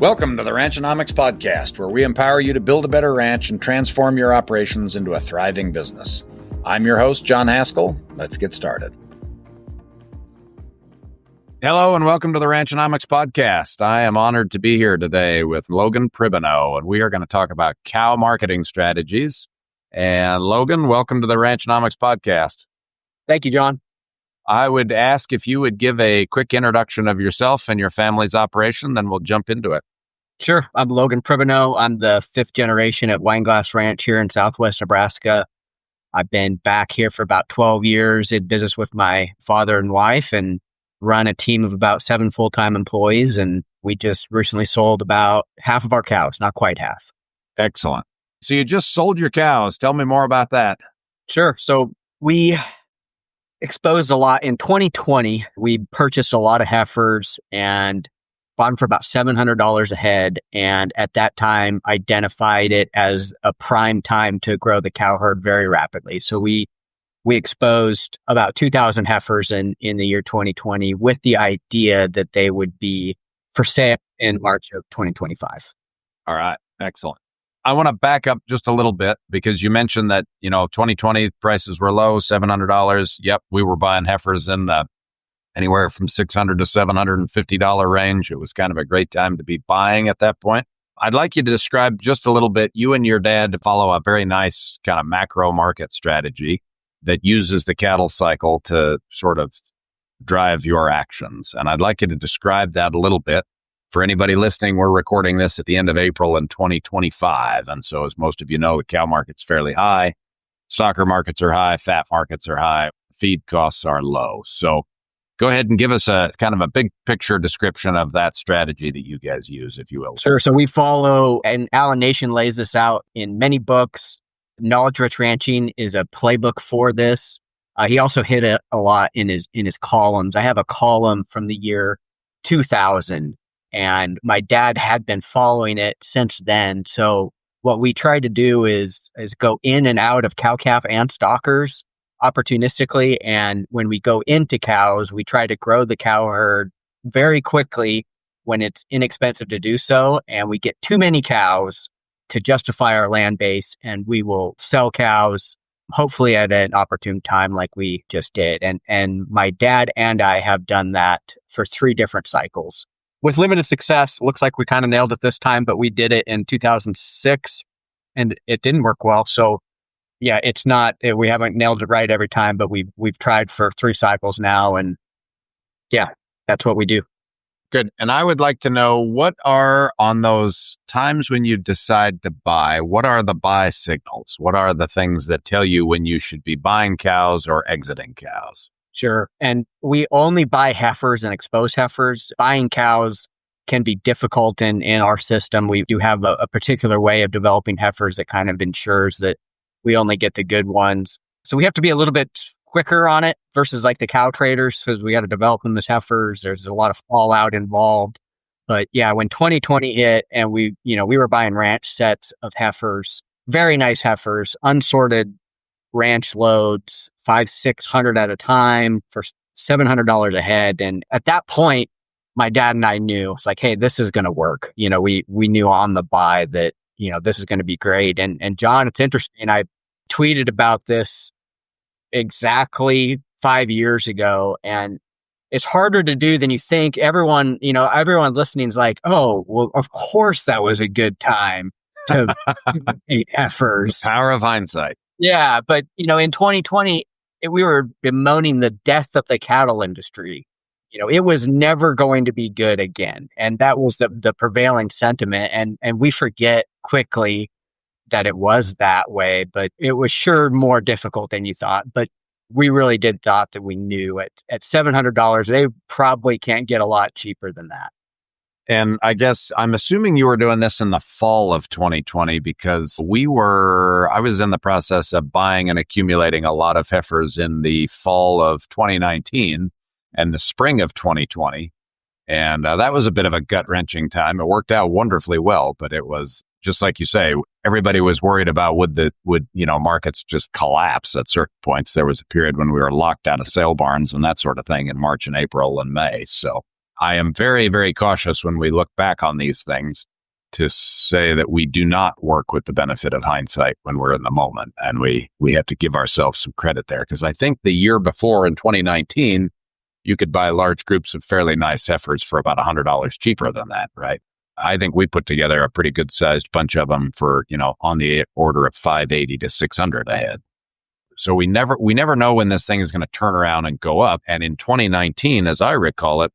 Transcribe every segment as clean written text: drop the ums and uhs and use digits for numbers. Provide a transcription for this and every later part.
Welcome to the Ranchonomics podcast, where we empower you to build a better ranch and transform your operations into a thriving business. I'm your host, John Haskell. Let's get started. Hello and welcome to the Ranchonomics podcast. I am honored to be here today with Logan Pribbeno, and we are going to talk about cow marketing strategies. And Logan, welcome to the Ranchonomics podcast. Thank you, John. I would ask if you would give a quick introduction of yourself and your family's operation, then we'll jump into it. Sure. I'm Logan Pribbeno. I'm the fifth generation at Wineglass Ranch here in Southwest Nebraska. I've been back here for about 12 years in business with my father and wife and run a team of about 7 full-time employees. And we just recently sold about half of our cows, not quite half. Excellent. So you just sold your cows. Tell me more about that. Sure. So we exposed a lot. In 2020, we purchased a lot of heifers and bought them for about $700 a head. And at that time, identified it as a prime time to grow the cow herd very rapidly. So we exposed about 2,000 heifers in the year 2020 with the idea that they would be for sale in March of 2025. All right. Excellent. I want to back up just a little bit because you mentioned that, 2020 prices were low, $700. Yep. We were buying heifers in the anywhere from $600 to $750 range. It was kind of a great time to be buying at that point. I'd like you to describe just a little bit, you and your dad follow a very nice kind of macro market strategy that uses the cattle cycle to sort of drive your actions. And I'd like you to describe that a little bit. For anybody listening, we're recording this at the end of April in 2025. And so as most of you know, the cow market's fairly high. Stocker markets are high. Fat markets are high. Feed costs are low. So go ahead and give us a kind of a big picture description of that strategy that you guys use, if you will. Sure. So we follow, and Allen Nation lays this out in many books. Knowledge Rich Ranching is a playbook for this. He also hit it a lot in his columns. I have a column from the year 2000, and my dad had been following it since then. So what we try to do is go in and out of cow-calf and stockers opportunistically. And when we go into cows, we try to grow the cow herd very quickly when it's inexpensive to do so. And we get too many cows to justify our land base, and we will sell cows, hopefully at an opportune time like we just did. And my dad and I have done that for 3 different cycles. With limited success. Looks like we kind of nailed it this time, but we did it in 2006 and it didn't work well. So yeah, it's not, we haven't nailed it right every time, but we've tried for 3 cycles now. And yeah, that's what we do. Good. And I would like to know, what are, on those times when you decide to buy, what are the buy signals? What are the things that tell you when you should be buying cows or exiting cows? Sure. And we only buy heifers and expose heifers. Buying cows can be difficult in our system. We do have a particular way of developing heifers that kind of ensures that we only get the good ones. So we have to be a little bit quicker on it versus like the cow traders, because we got to develop them as heifers. There's a lot of fallout involved. But yeah, when 2020 hit and we were buying ranch sets of heifers, very nice heifers, unsorted ranch loads, 500-600 at a time for $700 a head. And at that point, my dad and I knew it's like, hey, this is going to work. We knew on the buy that, this is going to be great. And John, it's interesting. I tweeted about this exactly 5 years ago, and it's harder to do than you think. Everyone listening is like, oh, well, of course that was a good time to eat heifers. The power of hindsight. Yeah. But, in 2020, we were bemoaning the death of the cattle industry. It was never going to be good again. And that was the prevailing sentiment. And we forget quickly that it was that way, but it was sure more difficult than you thought. But we really did thought that we knew at $700, they probably can't get a lot cheaper than that. And I guess I'm assuming you were doing this in the fall of 2020 because I was in the process of buying and accumulating a lot of heifers in the fall of 2019 and the spring of 2020. And that was a bit of a gut-wrenching time. It worked out wonderfully well, but it was just like you say, everybody was worried about would markets just collapse at certain points. There was a period when we were locked out of sale barns and that sort of thing in March and April and May. So I am very, very cautious when we look back on these things to say that we do not work with the benefit of hindsight when we're in the moment. And we have to give ourselves some credit there. Because I think the year before in 2019, you could buy large groups of fairly nice heifers for about $100 cheaper than that, right? I think we put together a pretty good sized bunch of them for, on the order of 580 to 600 a head. So we never know when this thing is going to turn around and go up. And in 2019, as I recall it,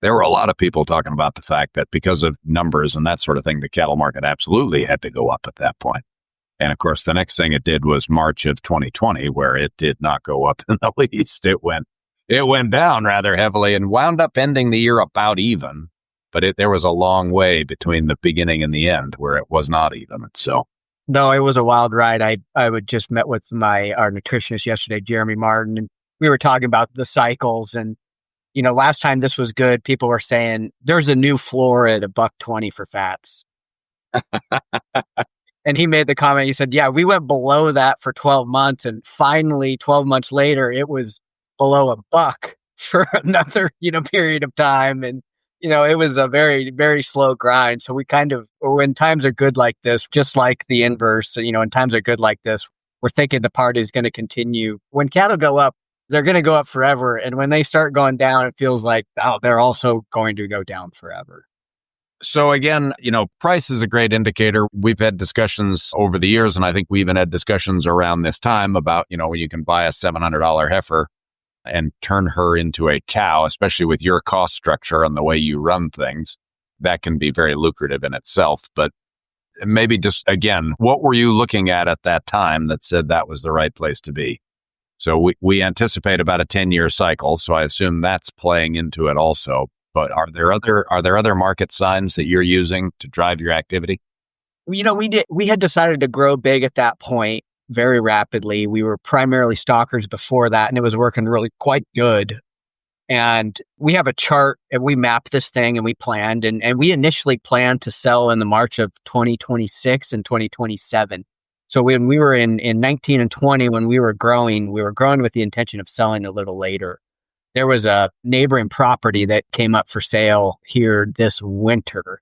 there were a lot of people talking about the fact that because of numbers and that sort of thing, the cattle market absolutely had to go up at that point. And of course, the next thing it did was March of 2020, where it did not go up in the least. It went down rather heavily and wound up ending the year about even. But there was a long way between the beginning and the end where it was not even. So, no, it was a wild ride. I would just met with our nutritionist yesterday, Jeremy Martin, and we were talking about the cycles. And last time this was good, people were saying there's a new floor at $1.20 for fats. And he made the comment, he said, yeah, we went below that for 12 months. And finally, 12 months later, it was below $1 for another, period of time. And, it was a very, very slow grind. So we when times are good like this, just like the inverse, when times are good like this, we're thinking the party is going to continue. When cattle go up, they're going to go up forever. And when they start going down, it feels like, they're also going to go down forever. So again, price is a great indicator. We've had discussions over the years, and I think we even had discussions around this time about, when you can buy a $700 heifer and turn her into a cow, especially with your cost structure and the way you run things, that can be very lucrative in itself. But maybe just, again, what were you looking at that time that said that was the right place to be? So we anticipate about a 10-year cycle. So I assume that's playing into it also. But are there other market signs that you're using to drive your activity? We had decided to grow big at that point very rapidly. We were primarily stockers before that, and it was working really quite good. And we have a chart, and we mapped this thing, and we planned, and we initially planned to sell in the March of 2026 and 2027. So when we were in 19 and 20, when we were growing with the intention of selling a little later. There was a neighboring property that came up for sale here this winter.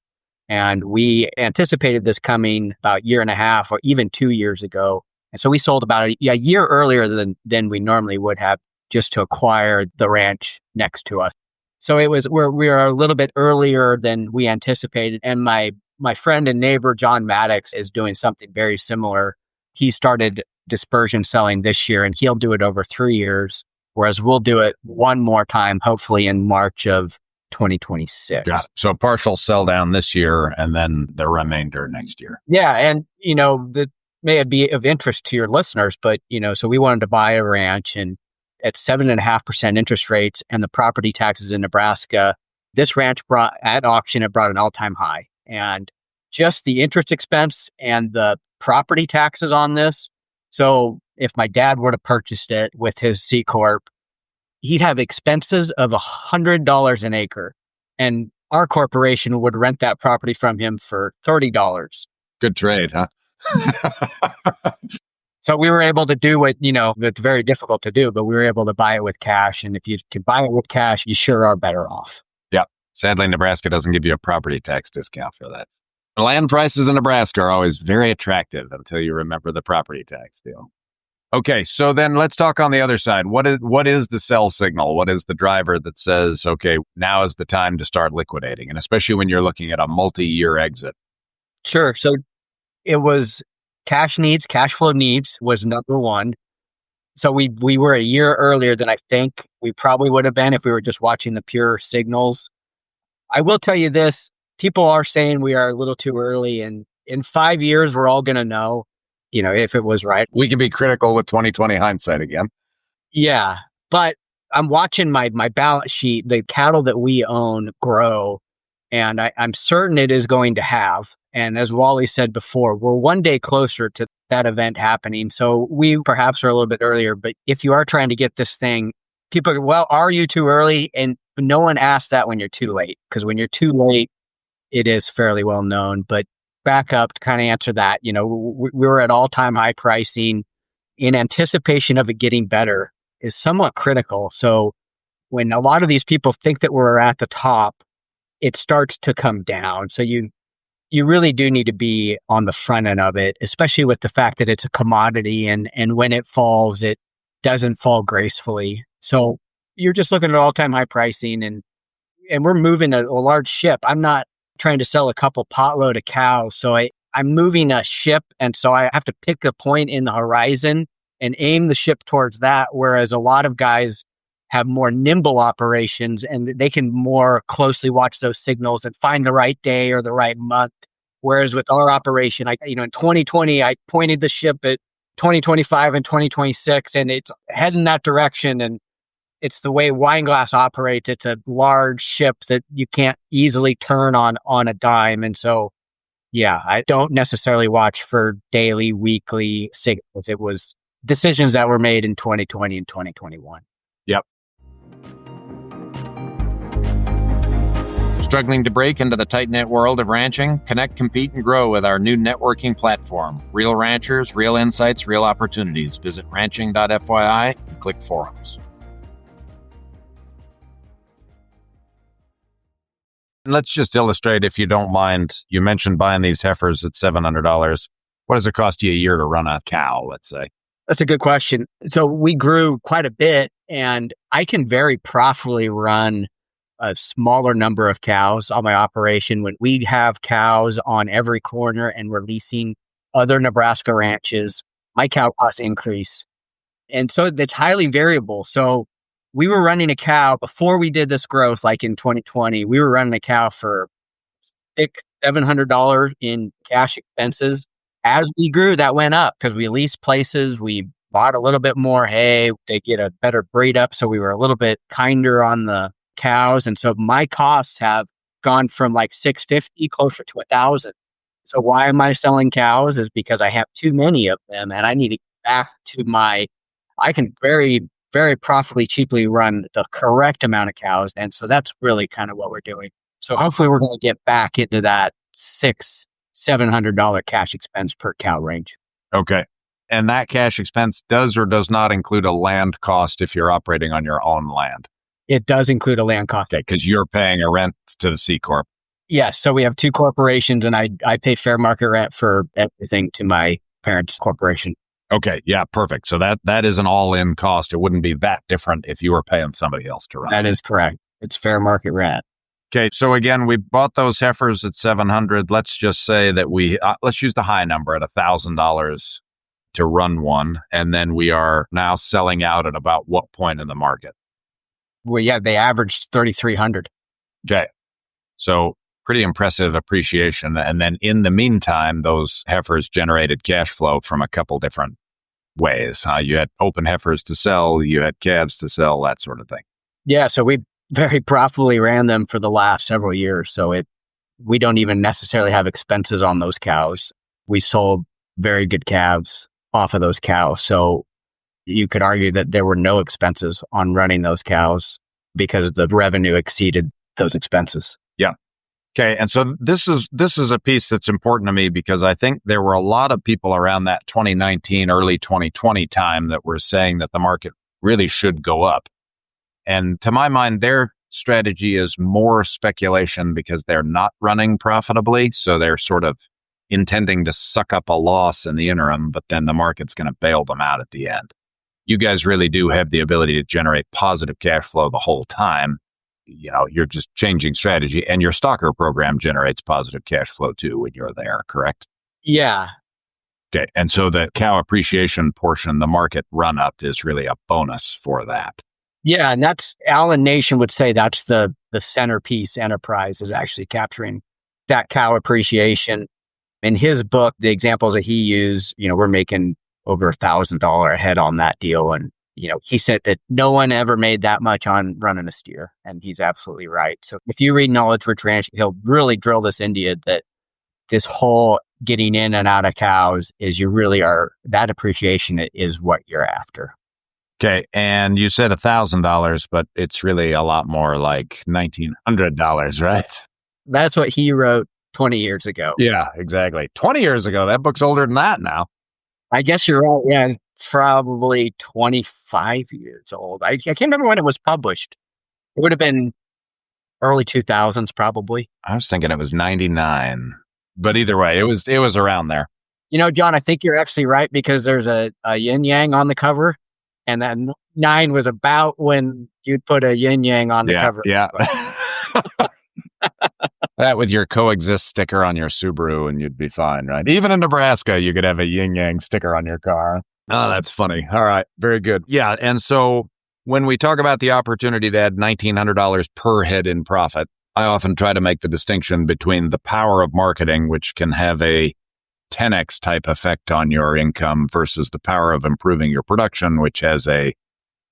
And we anticipated this coming about a year and a half or even 2 years ago. And so we sold about a year earlier than we normally would have, just to acquire the ranch next to us. So we were a little bit earlier than we anticipated. And my friend and neighbor, John Maddox, is doing something very similar. He started dispersion selling this year, and he'll do it over 3 years. Whereas we'll do it one more time, hopefully in March of 2026. Got it. So partial sell down this year and then the remainder next year. Yeah. And, that may be of interest to your listeners, but, so we wanted to buy a ranch, and at 7.5% interest rates and the property taxes in Nebraska, this ranch brought an all-time high. And just the interest expense and the property taxes on this. So if my dad were to purchase it with his C Corp, he'd have expenses of $100 an acre. And our corporation would rent that property from him for $30. Good trade, huh? So we were able to do what, it's very difficult to do, but we were able to buy it with cash. And if you can buy it with cash, you sure are better off. Yeah. Sadly, Nebraska doesn't give you a property tax discount for that. Land prices in Nebraska are always very attractive until you remember the property tax deal. Okay, so then let's talk on the other side. What is the sell signal? What is the driver that says, okay, now is the time to start liquidating? And especially when you're looking at a multi-year exit. Sure. So it was cash flow needs was number one. So we were a year earlier than I think we probably would have been if we were just watching the pure signals. I will tell you this, people are saying we are a little too early, and in 5 years, we're all going to know, if it was right. We can be critical with 2020 hindsight again. Yeah. But I'm watching my balance sheet, the cattle that we own grow, and I'm certain it is going to have. And as Wally said before, we're one day closer to that event happening. So we perhaps are a little bit earlier, but if you are trying to get this thing, people go, well, are you too early? And no one asks that when you're too late, because when you're too late, it is fairly well known. But back up to kind of answer that, we were at all-time high pricing in anticipation of it getting better is somewhat critical. So when a lot of these people think that we're at the top, it starts to come down. So you really do need to be on the front end of it, especially with the fact that it's a commodity and when it falls, it doesn't fall gracefully. So you're just looking at all-time high pricing and we're moving a large ship. I'm not trying to sell a couple potload of cows. So I'm moving a ship. And so I have to pick a point in the horizon and aim the ship towards that. Whereas a lot of guys have more nimble operations and they can more closely watch those signals and find the right day or the right month. Whereas with our operation, in 2020, I pointed the ship at 2025 and 2026 and it's heading that direction. And it's the way Wineglass operates. It's a large ship that you can't easily turn on a dime. And so, yeah, I don't necessarily watch for daily, weekly signals. It was decisions that were made in 2020 and 2021. Yep. Struggling to break into the tight-knit world of ranching? Connect, compete, and grow with our new networking platform. Real ranchers, real insights, real opportunities. Visit ranching.fyi and click forums. Let's just illustrate, if you don't mind. You mentioned buying these heifers at $700. What does it cost you a year to run a cow, let's say? That's a good question. So we grew quite a bit, and I can very profitably run a smaller number of cows on my operation. When we have cows on every corner and we're leasing other Nebraska ranches, my cow costs increase. And so it's highly variable. So we were running a cow before we did this growth, like in 2020, we were running a cow for $700 in cash expenses. As we grew, that went up because we leased places. We bought a little bit more hay. They get a better breed up. So we were a little bit kinder on the cows. And so my costs have gone from like $650 closer to $1,000. So why am I selling cows? Is because I have too many of them and I need to get back to I can very, very profitably, cheaply run the correct amount of cows. And so that's really kind of what we're doing. So hopefully we're going to get back into that $700 cash expense per cow range. Okay. And that cash expense does or does not include a land cost if you're operating on your own land? It does include a land cost. Okay, because you're paying a rent to the C Corp. Yes. So we have two corporations and I pay fair market rent for everything to my parents' corporation. Okay. Yeah, perfect. So that is an all-in cost. It wouldn't be that different if you were paying somebody else to run. That is correct. It's fair market rent. Okay. So again, we bought those heifers at $700. Let's just say that let's use the high number at $1,000 to run one. And then we are now selling out at about what point in the market? Well, yeah, they averaged 3,300. Okay. So pretty impressive appreciation. And then in the meantime, those heifers generated cash flow from a couple different ways. You had open heifers to sell, you had calves to sell, that sort of thing. Yeah. So we very profitably ran them for the last several years. So we don't even necessarily have expenses on those cows. We sold very good calves off of those cows. So you could argue that there were no expenses on running those cows because the revenue exceeded those expenses. Yeah. Okay. And so this is a piece that's important to me because I think there were a lot of people around that 2019, early 2020 time that were saying that the market really should go up. And to my mind, their strategy is more speculation because they're not running profitably. So they're sort of intending to suck up a loss in the interim, but then the market's going to bail them out at the end. You guys really do have the ability to generate positive cash flow the whole time. You're just changing strategy, and your stalker program generates positive cash flow too when you're there, correct? Yeah. Okay. And so the cow appreciation portion, the market run up is really a bonus for that. Yeah. And that's Alan Nation would say that's the centerpiece enterprise is actually capturing that cow appreciation. In his book, the examples that he used, we're making over $1,000 a head on that deal. And, he said that no one ever made that much on running a steer. And he's absolutely right. So if you read Knowledge Rich Ranch, he'll really drill this into you that this whole getting in and out of cows is that appreciation is what you're after. Okay. And you said $1,000, but it's really a lot more like $1,900, right? That's what he wrote 20 years ago. Yeah, exactly. 20 years ago. That book's older than that now. I guess you're right. Yeah, probably 25 years old. I can't remember when it was published. It would have been early 2000s, probably. I was thinking it was 99, but either way, it was around there. John, I think you're actually right because there's a yin yang on the cover, and that 9 was about when you'd put a yin yang on the cover. Yeah. That with your coexist sticker on your Subaru and you'd be fine, right? Even in Nebraska, you could have a yin yang sticker on your car. Oh, that's funny. All right. Very good. Yeah. And so when we talk about the opportunity to add $1,900 per head in profit, I often try to make the distinction between the power of marketing, which can have a 10x type effect on your income versus the power of improving your production, which has a,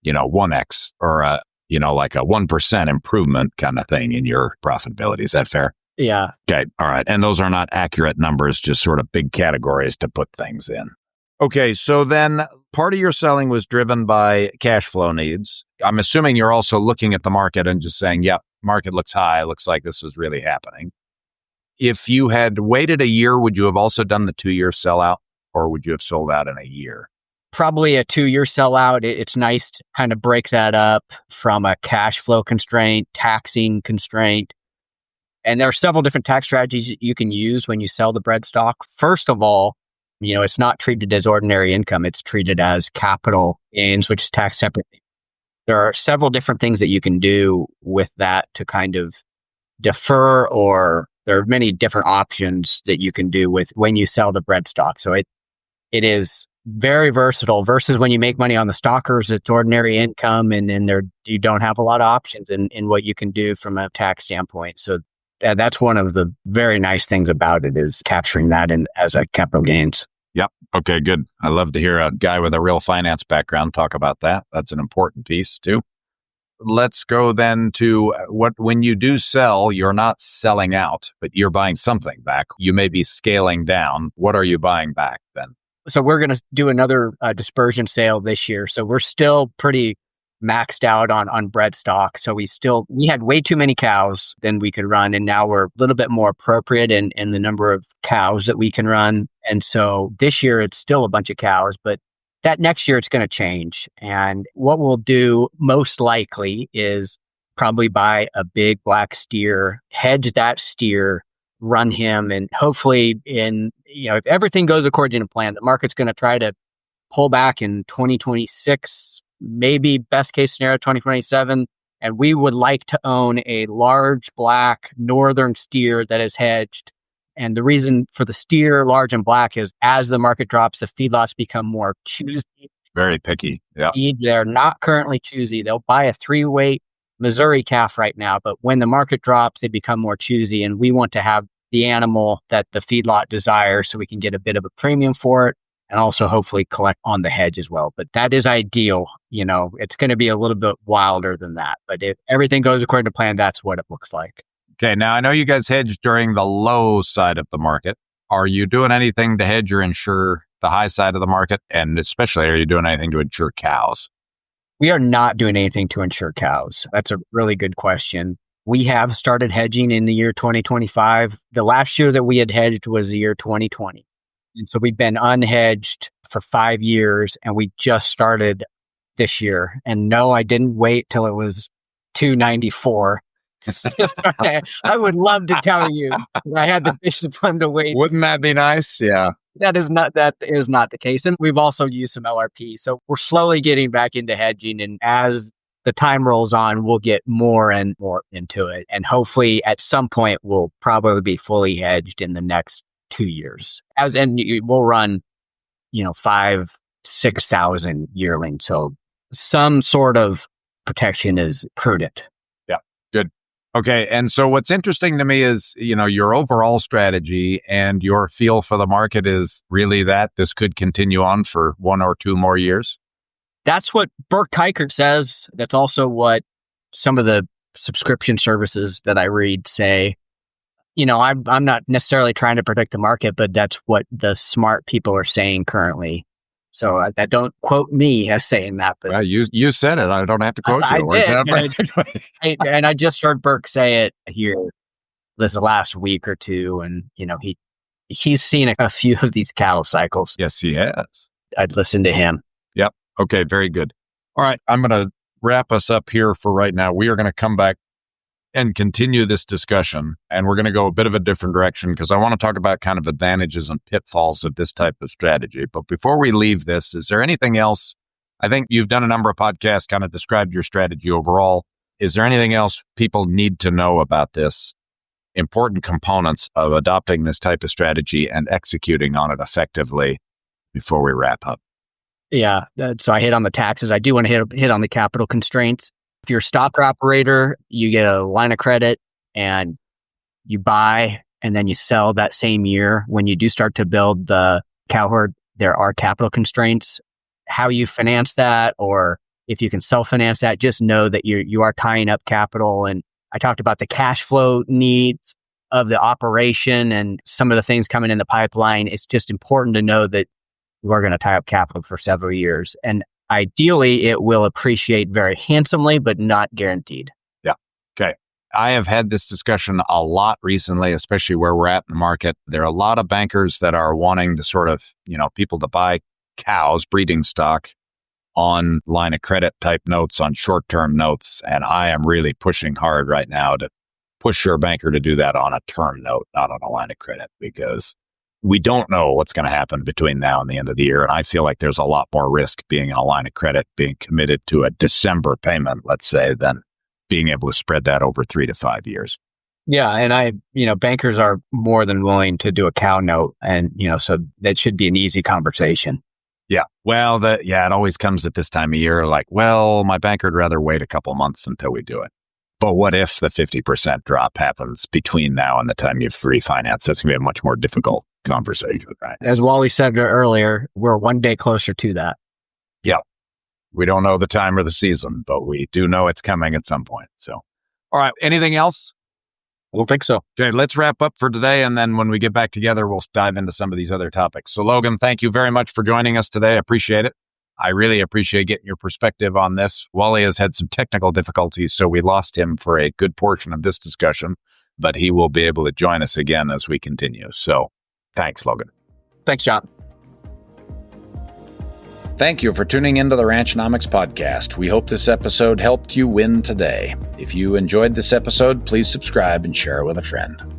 1x or a, like a 1% improvement kind of thing in your profitability. Is that fair? Yeah. Okay. All right. And those are not accurate numbers, just sort of big categories to put things in. Okay. So then part of your selling was driven by cash flow needs. I'm assuming you're also looking at the market and just saying, yep, market looks high. Looks like this is really happening. If you had waited a year, would you have also done the 2-year sellout, or would you have sold out in a year? Probably a 2-year sellout. It's nice to kind of break that up from a cash flow constraint, taxing constraint. And there are several different tax strategies you can use when you sell the bread stock. First of all, it's not treated as ordinary income. It's treated as capital gains, which is taxed separately. There are several different things that you can do with that to kind of defer, or there are many different options that you can do with when you sell the bread stock. So it is very versatile versus when you make money on the stockers, it's ordinary income, and then you don't have a lot of options in what you can do from a tax standpoint. So that's one of the very nice things about it, is capturing that as a capital gains. Yep. Okay, good. I love to hear a guy with a real finance background talk about that. That's an important piece too. Let's go then to when you do sell, you're not selling out, but you're buying something back. You may be scaling down. What are you buying back then? So we're going to do another dispersion sale this year. So we're still pretty maxed out on bread stock. So we had way too many cows than we could run. And now we're a little bit more appropriate in the number of cows that we can run. And so this year it's still a bunch of cows, but that next year it's going to change. And what we'll do most likely is probably buy a big black steer, hedge that steer, run him, and hopefully if everything goes according to plan, the market's going to try to pull back in 2026, maybe best case scenario 2027. And we would like to own a large black northern steer that is hedged. And the reason for the steer, large and black, is as the market drops, the feedlots become more choosy. Very picky. Yeah. They're not currently choosy. They'll buy a 3-weight Missouri calf right now, but when the market drops, they become more choosy. And we want to have the animal that the feedlot desires so we can get a bit of a premium for it, and also hopefully collect on the hedge as well. But that is ideal. It's going to be a little bit wilder than that. But if everything goes according to plan, that's what it looks like. Okay. Now, I know you guys hedge during the low side of the market. Are you doing anything to hedge or insure the high side of the market? And especially, are you doing anything to insure cows? We are not doing anything to insure cows. That's a really good question. We have started hedging in the year 2025. The last year that we had hedged was the year 2020. And so we've been unhedged for 5 years, and we just started this year. And no, I didn't wait till it was 294. I would love to tell you I had the discipline to wait. Wouldn't that be nice? Yeah. That is not the case. And we've also used some LRP. So we're slowly getting back into hedging. And as the time rolls on, we'll get more and more into it. And hopefully at some point, we'll probably be fully hedged in the next 2 years. We'll run, 5,000-6,000 yearling. So some sort of protection is prudent. Yeah. Good. Okay. And so what's interesting to me is, your overall strategy and your feel for the market is really that this could continue on for 1 or 2 more years. That's what Burke Kuykert says. That's also what some of the subscription services that I read say. I'm not necessarily trying to predict the market, but that's what the smart people are saying currently. So that don't quote me as saying that. But well, you said it. I don't have to quote you. I did. And I just heard Burke say it here this last week or two. And, he's seen a few of these cattle cycles. Yes, he has. I'd listen to him. Yep. Okay. Very good. All right. I'm going to wrap us up here for right now. We are going to come back and continue this discussion, and we're going to go a bit of a different direction because I want to talk about kind of advantages and pitfalls of this type of strategy. But before we leave this, is there anything else? I think you've done a number of podcasts, kind of described your strategy overall. Is there anything else people need to know about this? Important components of adopting this type of strategy and executing on it effectively before we wrap up. Yeah. So I hit on the taxes. I do want to hit on the capital constraints. If you're a stock operator, you get a line of credit and you buy and then you sell that same year. When you do start to build the cow herd, there are capital constraints. How you finance that, or if you can self-finance that, just know that you are tying up capital. And I talked about the cash flow needs of the operation and some of the things coming in the pipeline. It's just important to know that you are going to tie up capital for several years. And ideally, it will appreciate very handsomely, but not guaranteed. Yeah. Okay. I have had this discussion a lot recently, especially where we're at in the market. There are a lot of bankers that are wanting to sort of, people to buy cows, breeding stock on line of credit type notes, on short-term notes. And I am really pushing hard right now to push your banker to do that on a term note, not on a line of credit, because we don't know what's going to happen between now and the end of the year. And I feel like there's a lot more risk being in a line of credit, being committed to a December payment, let's say, than being able to spread that over 3 to 5 years. Yeah. And bankers are more than willing to do a cow note. And, so that should be an easy conversation. Yeah. Well, it always comes at this time of year like, well, my banker would rather wait a couple months until we do it. But what if the 50% drop happens between now and the time you've refinanced? That's going to be a much more difficult conversation, right? As Wally said earlier, we're one day closer to that. Yeah. We don't know the time or the season, but we do know it's coming at some point. So, all right. Anything else? I don't think so. Okay, let's wrap up for today. And then when we get back together, we'll dive into some of these other topics. So Logan, thank you very much for joining us today. I appreciate it. I really appreciate getting your perspective on this. Wally has had some technical difficulties, so we lost him for a good portion of this discussion, but he will be able to join us again as we continue. So thanks, Logan. Thanks, John. Thank you for tuning into the Ranchonomics podcast. We hope this episode helped you win today. If you enjoyed this episode, please subscribe and share it with a friend.